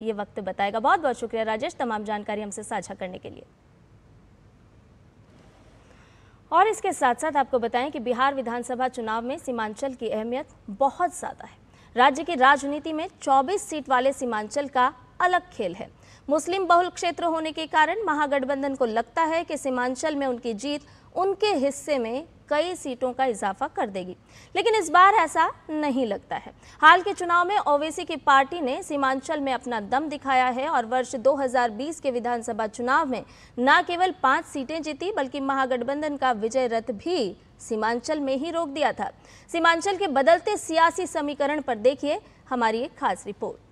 ये वक्त बताएगा। बहुत बहुत शुक्रिया राजेश, तमाम जानकारी हमसे साझा करने के लिए। और इसके साथ साथ आपको बताएं कि बिहार विधानसभा चुनाव में सीमांचल की अहमियत बहुत ज़्यादा है। राज्य की राजनीति में 24 सीट वाले सीमांचल का अलग खेल है। मुस्लिम बहुल क्षेत्र होने के कारण महागठबंधन को लगता है कि सीमांचल में उनकी जीत उनके हिस्से में कई सीटों का इजाफा कर देगी, लेकिन इस बार ऐसा नहीं लगता है। हाल के चुनाव में ओवैसी की पार्टी ने सीमांचल में अपना दम दिखाया है और वर्ष 2020 के विधानसभा चुनाव में न केवल 5 सीटें जीती, बल्कि महागठबंधन का विजय रथ भी सीमांचल में ही रोक दिया था। सीमांचल के बदलते सियासी समीकरण पर देखिए हमारी एक खास रिपोर्ट।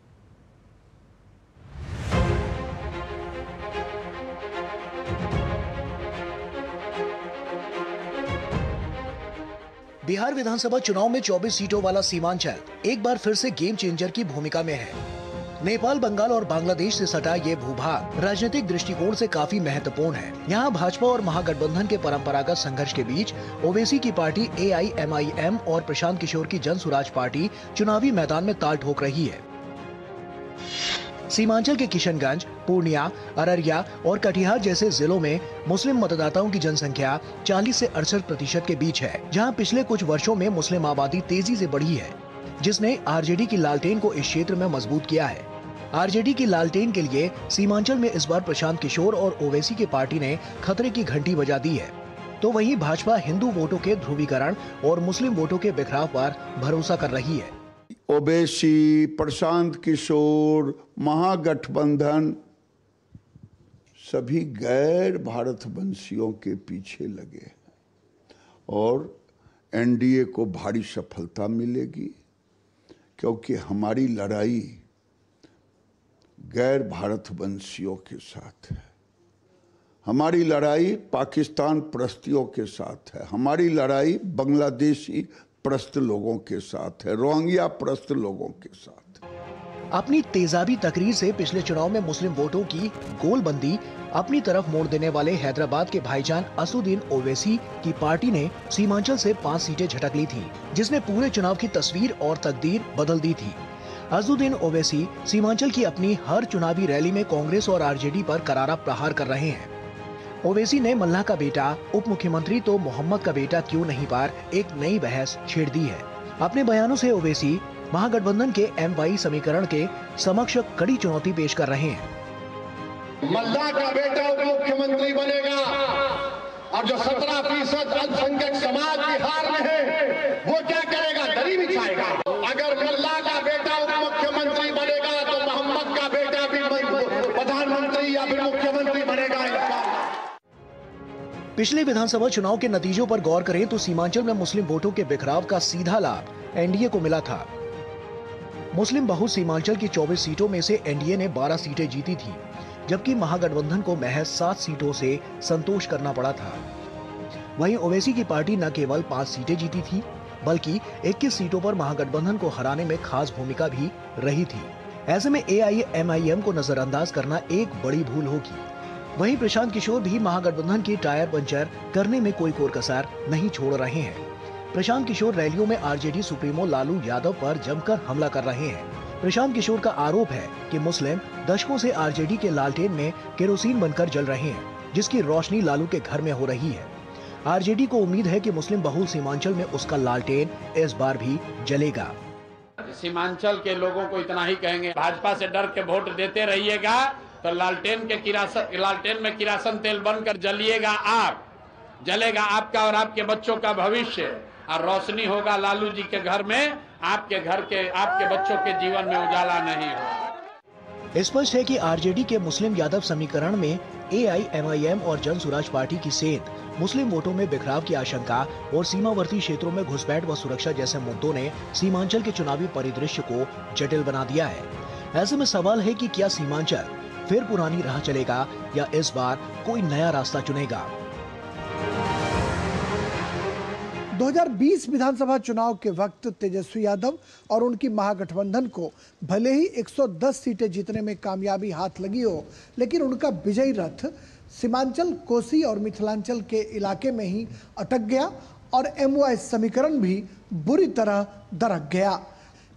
बिहार विधानसभा चुनाव में 24 सीटों वाला सीमांचल एक बार फिर से गेम चेंजर की भूमिका में है। नेपाल, बंगाल और बांग्लादेश से सटा ये भूभाग राजनीतिक दृष्टिकोण से काफी महत्वपूर्ण है। यहाँ भाजपा और महागठबंधन के परंपरागत संघर्ष के बीच ओवैसी की पार्टी AIMIM और प्रशांत किशोर की जन सुराज पार्टी चुनावी मैदान में ताल ठोक रही है। सीमांचल के किशनगंज, पूर्णिया, अररिया और कटिहार जैसे जिलों में मुस्लिम मतदाताओं की जनसंख्या 40 से 68% के बीच है, जहां पिछले कुछ वर्षों में मुस्लिम आबादी तेजी से बढ़ी है, जिसने आरजेडी की लालटेन को इस क्षेत्र में मजबूत किया है। आरजेडी की लालटेन के लिए सीमांचल में इस बार प्रशांत किशोर और ओवैसी की पार्टी ने खतरे की घंटी बजा दी है। तो वहीं भाजपा हिंदू वोटों के ध्रुवीकरण और मुस्लिम वोटों के बिखराव पर भरोसा कर रही है। ओवैसी, प्रशांत किशोर, महागठबंधन सभी गैर भारतवंशियों के पीछे लगे हैं और एनडीए को भारी सफलता मिलेगी, क्योंकि हमारी लड़ाई गैर भारतवंशियों के साथ है। हमारी लड़ाई पाकिस्तान प्रस्तियों के साथ है। हमारी लड़ाई बांग्लादेशी प्रस्त लोगों के साथ है, रोहिंग्या प्रस्त लोगों के साथ। अपनी तेजाबी तकरीर से पिछले चुनाव में मुस्लिम वोटों की गोलबंदी अपनी तरफ मोड़ देने वाले हैदराबाद के भाईजान असदुद्दीन ओवैसी की पार्टी ने सीमांचल से 5 सीटें झटक ली थी, जिसने पूरे चुनाव की तस्वीर और तकदीर बदल दी थी। असदुद्दीन ओवैसी सीमांचल की अपनी हर चुनावी रैली में कांग्रेस और आरजेडी पर करारा प्रहार कर रहे हैं। ओवैसी ने मल्लाह का बेटा उप मुख्यमंत्री तो मोहम्मद का बेटा क्यों नहीं पर एक नई बहस छेड़ दी है। अपने बयानों से ओवैसी महागठबंधन के MY समीकरण के समक्ष कड़ी चुनौती पेश कर रहे हैं। मल्लाह का बेटा उप मुख्यमंत्री बनेगा और जो 17% अल्पसंख्यक समाज बिहार में है वो क्या करेगा? दरी बिछाएगा। अगर मल्लाह का बेटा उप मुख्यमंत्री बनेगा तो मोहम्मद का बेटा भी प्रधानमंत्री या फिर मुख्यमंत्री बनेगा। पिछले विधानसभा चुनाव के नतीजों पर गौर करें तो सीमांचल में मुस्लिम वोटों के बिखराव का सीधा लाभ एनडीए को मिला था। मुस्लिम बहुल सीमांचल की 24 सीटों में से एनडीए ने 12 सीटें जीती थी, जबकि महागठबंधन को महज 7 सीटों से संतोष करना पड़ा था। वहीं ओवैसी की पार्टी न केवल 5 सीटें जीती थी, बल्कि 21 सीटों पर महागठबंधन को हराने में खास भूमिका भी रही थी। ऐसे में AIMIM को नजरअंदाज करना एक बड़ी भूल होगी। वहीं प्रशांत किशोर भी महागठबंधन की टायर पंचर करने में कोई कोर कसर नहीं छोड़ रहे हैं। प्रशांत किशोर रैलियों में आरजेडी सुप्रीमो लालू यादव पर जमकर हमला कर रहे हैं। प्रशांत किशोर का आरोप है कि मुस्लिम दशकों से आरजेडी के लालटेन में केरोसिन बनकर जल रहे हैं, जिसकी रोशनी लालू के घर में हो रही है। आरजेडी को उम्मीद है कि मुस्लिम बहुल सीमांचल में उसका लालटेन इस बार भी जलेगा। सीमांचल के लोगों को इतना ही कहेंगे, भाजपा से डर के वोट देते रहिएगा तो लालटेन में किरासन तेल बनकर जलिएगा आप, जलेगा आपका और आपके बच्चों का भविष्य, और रोशनी होगा लालू जी के घर में, आपके घर के आपके बच्चों के जीवन में उजाला नहीं होगा। स्पष्ट है कि आरजेडी के मुस्लिम यादव समीकरण में AIMIM और जन सुराज पार्टी की सेंध मुस्लिम वोटों में बिखराव की आशंका और सीमावर्ती क्षेत्रों में घुसपैठ व सुरक्षा जैसे मुद्दों ने सीमांचल के चुनावी परिदृश्य को जटिल बना दिया है। ऐसे में सवाल है कि क्या सीमांचल फिर पुरानी राह चलेगा या इस बार कोई नया रास्ता चुनेगा। 2020 विधानसभा चुनाव के वक्त तेजस्वी यादव और उनकी महागठबंधन को भले ही 110 सीटें जीतने में कामयाबी हाथ लगी हो, लेकिन उनका विजयी रथ सीमांचल, कोसी और मिथिलांचल के इलाके में ही अटक गया और MY समीकरण भी बुरी तरह दरक गया।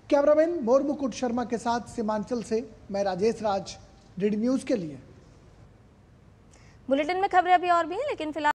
कैमरामैन मोर मुकुट शर्मा के साथ सीमांचल से मैं राजेश राज, डीडी न्यूज के लिए। बुलेटिन में खबरें अभी और भी हैं, लेकिन फिलहाल